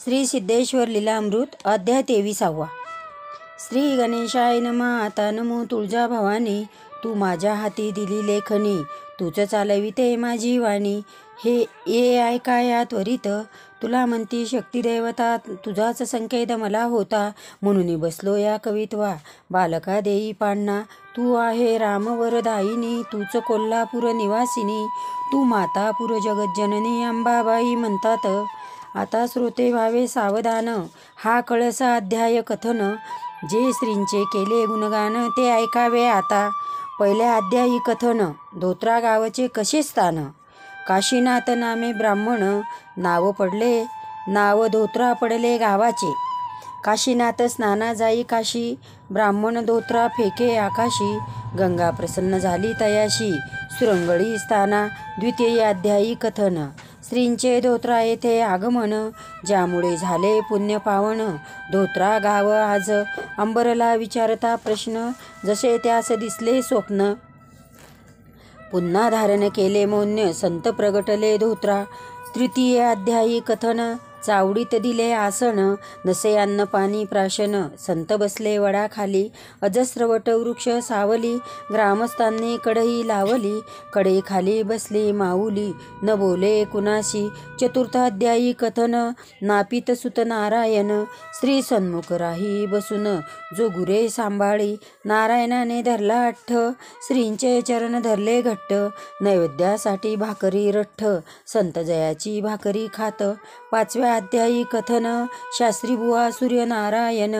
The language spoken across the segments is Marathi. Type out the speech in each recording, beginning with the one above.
श्री सिद्धेश्वर लीलामृत अध्याय 23. श्री गणेशाय नमः. आता नमो तुळजा भवानी, तू माझ्या हाती दिली लेखनी, तूच चालविते माझी वाणी. हे ये ऐका या त्वरित, तुला म्हणती शक्ती देवता, तुझाच संकेत मला होता, म्हणून बसलो या कवित्वा. बालका देई पाळणा, तू आहे रामवरदायिनी, तूच कोल्हापूर निवासिनी, तू मातापूर जगज्जननी अंबाबाई म्हणतात. आता श्रोते व्हावे सावधान, हा कळसा अध्याय कथन, जे श्रींचे केले गुणगान ते ऐकावे आता. पहिल्या अध्यायी कथन. धोत्रा गावाचे कसे स्थान. काशीनाथ नामे ब्राह्मण, नाव धोत्रा पडले गावाचे. काशीनाथ स्नाना जाई काशी, ब्राह्मण धोत्रा फेके आकाशी, गंगा प्रसन्न झाली तयाशी, सुरंगळी स्थाना. द्वितीय अध्यायी कथन. श्रींचे धोत्रा येथे आगमन, ज्यामुळे झाले पुण्य पावन. धोत्रा गाव आज अंबरला विचारता प्रश्न, जसे त्यास दिसले स्वप्न. पुन्हा धारण केले मौन्य, संत प्रगटले धोत्रा. तृतीय अध्यायी कथन. चावडीत दिले आसन, नसे अन्न पाणी प्राशन, संत बसले वडाखाली, अजस्र वटवृक्ष सावली, ग्रामस्थांनी कढई लावली, कडेखाली बसली माऊली, न बोले कुणाशी. चतुर्थ अध्यायी कथन. नापित सुत नारायण, श्री सन्मुख राही बसून, जो गुरे सांभाळी, नारायणाने धरला अठ्ठ, श्रींचे चरण धरले घट्ट, नैवेद्यासाठी भाकरी रठ्ठ, संत जयाची भाकरी खात. पाचव्या अध्यायी कथन. शास्त्रीबुवा सूर्यनारायण,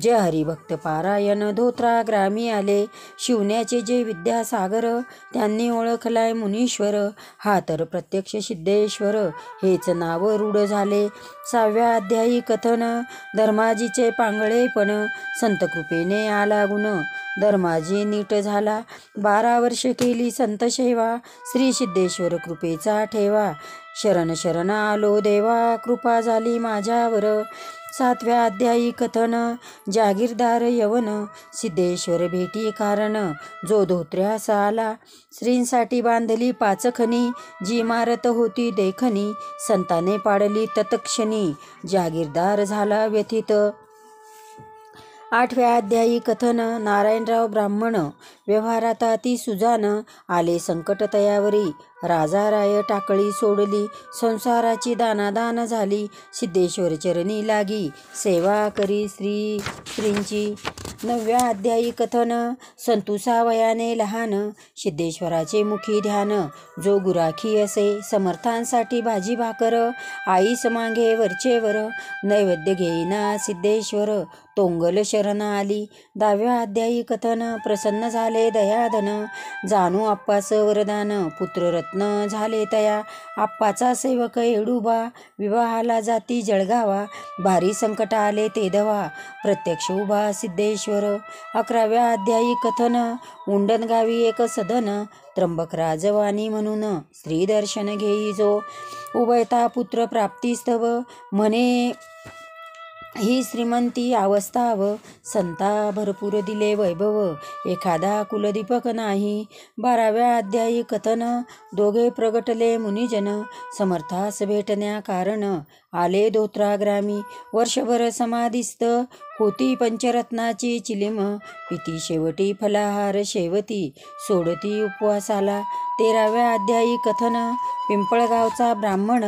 जे हरिभक्त पारायण, धोत्रा ग्रामी आले, शिवण्याचे जे विद्यासागर, त्यांनी ओळखलाय मुनीश्वर, हा तर प्रत्यक्ष सिद्धेश्वर, हेच नाव रूढ झाले. सहाव्या अध्यायी कथन. धर्माजीचे पांगळेपण, संत कृपेने आला गुण, धर्माजी नीट झाला, 12 वर्ष केली संत सेवा, श्री सिद्धेश्वर कृपेचा ठेवा, शरण शरण आलो देवा, कृपा झाली माझ्यावर. सातव्या अध्यायी कथन. जागीरदार यवन, सिद्धेश्वर भेटी कारण, जो धोत्र्यास आला, श्रींसाठी बांधली 5 खणी, जी इमारत होती देखणी, संताने पाडली तत्क्षणी, जागीरदार झाला व्यथित. आठव्या अध्यायी कथन. नारायणराव ब्राह्मण, व्यवहारात अति सुजान, आले संकट तयावरी, राजाराय टाकळी सोडली, संसाराची दानादान झाली, सिद्धेश्वर चरणी लागी, सेवा करी श्रींची. 9व्या अध्यायी कथन. संतुसा वयाने लहान, सिद्धेश्वराचे मुखी ध्यान, जो गुराखी असे, समर्थांसाठी भाजी भाकर, आईस मागे वरचेवर, नैवेद्य घेईना सिद्धेश्वर, तोंगल शरण आली. 10व्या अध्यायी कथन. प्रसन्न झाले दयाधन, जाणू आप्पास वरदान, पुत्ररत्न झाले तया, आप्पाचा सेवक येडूबा, विवाहाला जाती जळगावा, भारी संकट आले ते धवा, प्रत्यक्ष उभा सिद्धेश्वर. 11व्या अध्यायी कथन. उंडणगावी एक सदन, त्र्यंबक राजवाणी म्हणून, श्री दर्शन घेई जो, उभयता पुत्र प्राप्तीस्तव, म्हणे ही श्रीमंती अवस्थाव, संता भरपूर दिले वैभव, एखादा कुलदीपक नाही. 12व्या अध्यायी कथन. दोघे प्रगटले मुनिजन, समर्थास भेटण्या कारण, आले धोत्रा ग्रामी, वर्षभर समाधिस्थ, होती पंचरत्नाची चिलीम, पिती शेवटी फलाहार शेवती, सोडती उपवासाला. 13व्या अध्यायी कथन. पिंपळगावचा ब्राह्मण,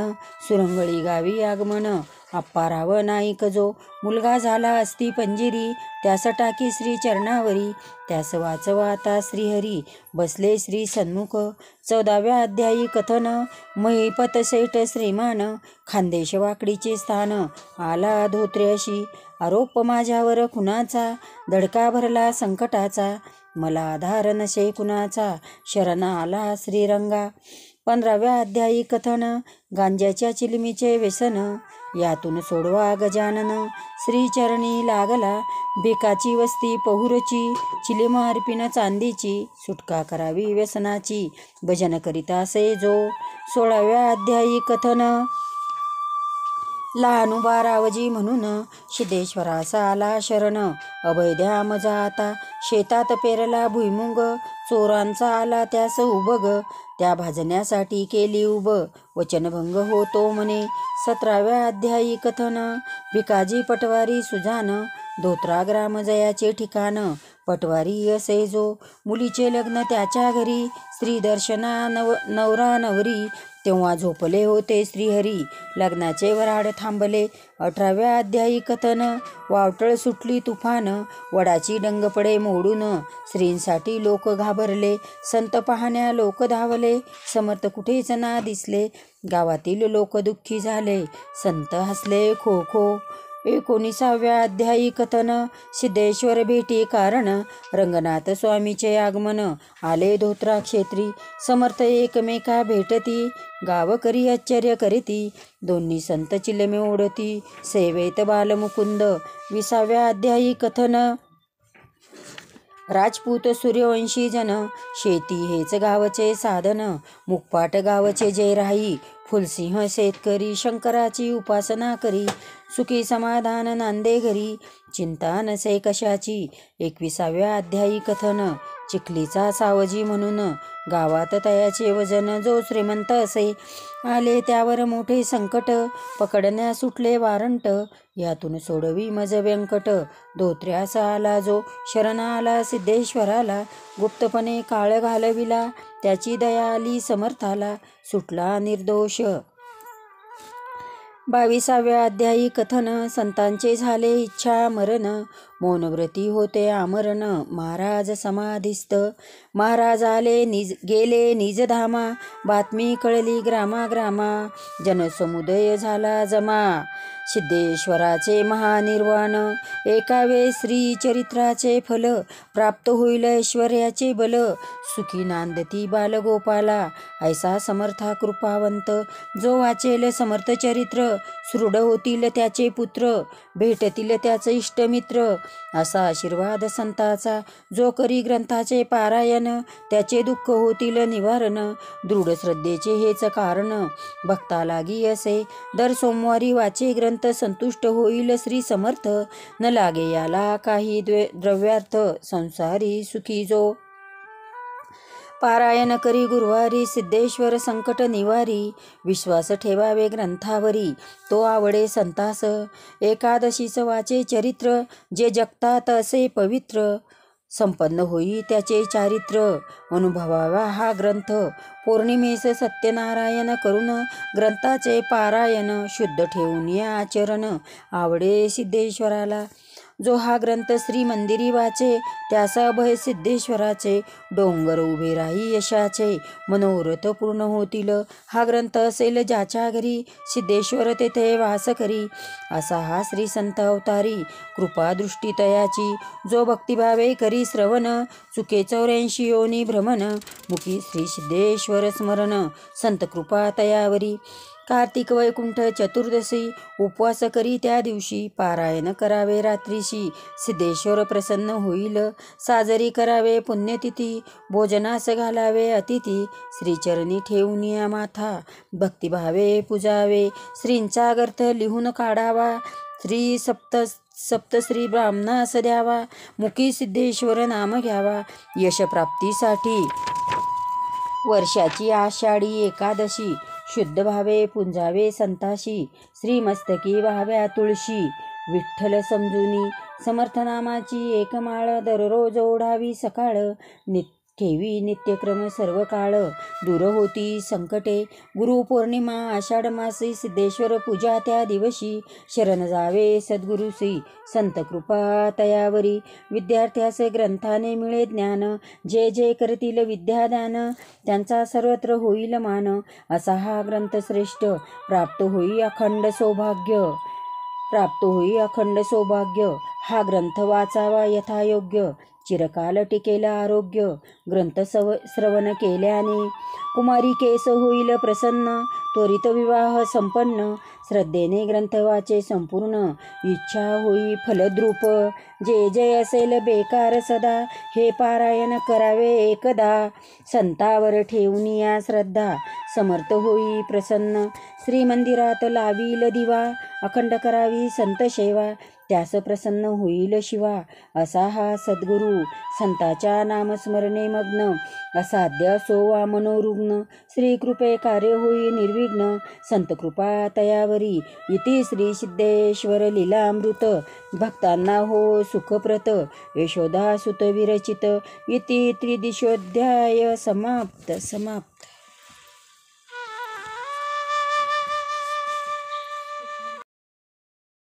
सुरंगळी गावी आगमन, आप्पा राव नाईक जो, मुलगा झाला असती पंजिरी, त्यास टाकी श्री चरणावरी, त्यास वाचवा आता श्रीहरी, बसले श्री सन्मुख. 14व्या अध्यायी कथन. महिपत सेठ श्रीमान, खानदेश वाकडीचे स्थान, आला धोत्र्याशी, आरोप माझ्यावर खुनाचा, धडका भरला संकटाचा, मला आधार नसे कुणाचा, शरण आला श्रीरंगा. 15व्या अध्यायी कथन. गांज्याच्या चिलमीचे व्यसन, यातून सोडवा गजानन, श्रीचरणी लागला, बेकाची वस्ती पहुरची, चिलीम अर्पिन चांदीची, सुटका करावी व्यसनाची, भजन करीता से जो. 16व्या अध्यायी कथन. लहानुबा रावजी म्हणून, सिद्धेश्वरास आला शरण, अभय द्या मजा आता, शेतात पेरला भुईमुग, चोरांचा आला त्यास उबग, त्या भाजण्यासाठी केली उभं वचनभंग होतो म्हणे. 17व्या अध्यायी कथन. भिकाजी पटवारी सुजान धोत्रा ग्राम जयाचे ठिकाण. पटवारी असे जो मुलीचे लग्न त्याच्या घरी. स्त्री दर्शना नवरा नवरी तेव्हा झोपले होते श्रीहरी. लग्नाचे वऱ्हाड थांबले. 18व्या अध्यायी कथन. वावटळ सुटली तुफान वडाची डंगपडे मोडून. स्त्रींसाठी लोक घाबरले संत पाहण्या लोक धावले. समर्थ कुठेच ना दिसले गावातील लोक दुःखी झाले. संत हसले खो खो. 19व्या अध्यायी कथन. सिद्धेश्वर भेटी कारण रंगनाथ स्वामीचे आगमन. आले धोत्रा क्षेत्री समर्थ एकमेका भेटती. गाव करी आश्चर्य करीती दोन्ही संत चिलमे ओढती. सेवेत बालमुकुंद. 20व्या अध्यायी कथन. राजपूत सूर्यवंशी जन शेती हेच गावचे साधन. मुकपाट गावचे जय राही. फुलसिंह शेतकरी शंकराची उपासना करी. सुखी समाधान नांदे घरी चिंता नसे कशाची. 21व्या अध्यायी कथन. चिखलीचा सावजी म्हणून गावात तयाचे वजन. जो श्रीमंत असे आले त्यावर मोठे संकट. पकडण्या सुटले वारंट यातून सोडवी मज व्यंकट. धोत्र्यास आला जो शरण आला सिद्धेश्वराला. गुप्तपणे काळ घालविला त्याची दया आली समर्थाला. सुटला निर्दोष. 22व्या अध्यायी कथन. संतांचे झाले इच्छा मरण. मौनव्रती होते आमरण. महाराज समाधिस्थ. महाराज आले गेले निजधामा. बातमी कळली ग्रामाग्रामा. जनसमुदय झाला जमा. सिद्धेश्वराचे महानिर्वाण. एकावे श्री चरित्राचे फल. प्राप्त होईल ऐश्वर्याचे बल. सुखी नांदती बालगोपाला. ऐसा समर्था कृपावंत. जो वाचेल समर्थ चरित्र. सुदृढ होतील त्याचे पुत्र. भेटतील त्याचे इष्टमित्र. असा आशीर्वाद संताचा. जो करी ग्रंथाचे पारायण त्याचे दुःख होतील निवारण. दृढ श्रद्धेचे हेच कारण. भक्ता लागी असे दर सोमवारी वाचे ग्रंथ. संतुष्ट होईल श्री समर्थ. न लागे याला काही द्रव्यार्थ. संसारी सुखी जो पारायण करी गुरुवारी. सिद्धेश्वर संकट निवारी. विश्वास ठेवावे ग्रंथावरी तो आवडे संतास. एकादशीच वाचे चरित्र. जे जगतात असे पवित्र. संपन्न होई त्याचे चारित्र. अनुभवावा हा ग्रंथ. पौर्णिमेस सत्यनारायण करून ग्रंथाचे पारायण. शुद्ध ठेवून या आचरण आवडे सिद्धेश्वराला. जो हा ग्रंथ श्री मंदिरी वाचे त्यास अभय सिद्धेश्वराचे. डोंगर उभे राही यशाचे. मनोरथ पूर्ण होतील. हा ग्रंथ असेल ज्याच्या घरी सिद्धेश्वर तेथे वास करी. असा हा श्री संत अवतारी. कृपा दृष्टी तयाची. जो भक्तिभावे करी श्रवण. चुके 84 योनी भ्रमण. मुखी श्री सिद्धेश्वर स्मरण. संत कृपा तयावरी. कार्तिक वैकुंठ चतुर्दशी उपवास करी त्या दिवशी. पारायण करावे रात्रीशी. सिद्धेश्वर प्रसन्न होईल. साजरी करावे पुण्यतिथी. भोजनास घालावे अतिथी. श्रीचरणी ठेवून या माथा. भक्तिभावे पूजावे. श्रींचा ग्रंथ लिहून काढावा. श्री सप्तश्री ब्राह्मणास द्यावा. मुखी सिद्धेश्वर नाम घ्यावा. यशप्राप्तीसाठी वर्षाची आषाढी एकादशी. शुद्ध भावे पुंजावे संताशी. श्रीमस्तकी व्हाव्या तुळशी. विठ्ठल समजुनी समर्थनामाची एक माळ. दररोज ओढावी सकाळ. ठेवी नित्यक्रम सर्व काळ. दूर होती संकटे. गुरुपौर्णिमा आषाढ मासी. सिद्धेश्वर पूजा त्या दिवशी. शरण जावे सद्गुरुसी. संत कृपा तयावरी. विद्यार्थ्यास ग्रंथाने मिळे ज्ञान. जे जे करतील विद्यादान त्यांचा सर्वत्र होईल मान. असा हा ग्रंथ श्रेष्ठ. प्राप्त होई अखंड सौभाग्य. प्राप्त होई अखंड सौभाग्य. हा ग्रंथ वाचावा यथायोग्य. चिरकाल टिकेला आरोग्य. ग्रंथ श्रवण केल्याने कुमारी केस होईल प्रसन्न. त्वरित विवाह संपन्न. श्रद्धेने ग्रंथ वाचे संपूर्ण. इच्छा होई फलद्रूप. जे जे असेल बेकार सदा. हे पारायण करावे एकदा. संतावर ठेवून या श्रद्धा. समर्थ होई प्रसन्न. श्रीमंदिरात लावील दिवा. अखंड करावी संत सेवा. त्यास प्रसन्न होईल शिवा. असा हा सद्गुरू संताच्या नामस्मरणे मग्न. असाध्य असो वा मनोरुग्ण, श्रीकृपे कार्य होई निर्विघ्न. संतकृपा तयावरी इति श्री सिद्धेश्वर लीलामृत. भक्तांना हो सुखप्रत यशोदा सुत विरचित. इति त्रिदिशोध्याय समाप्त.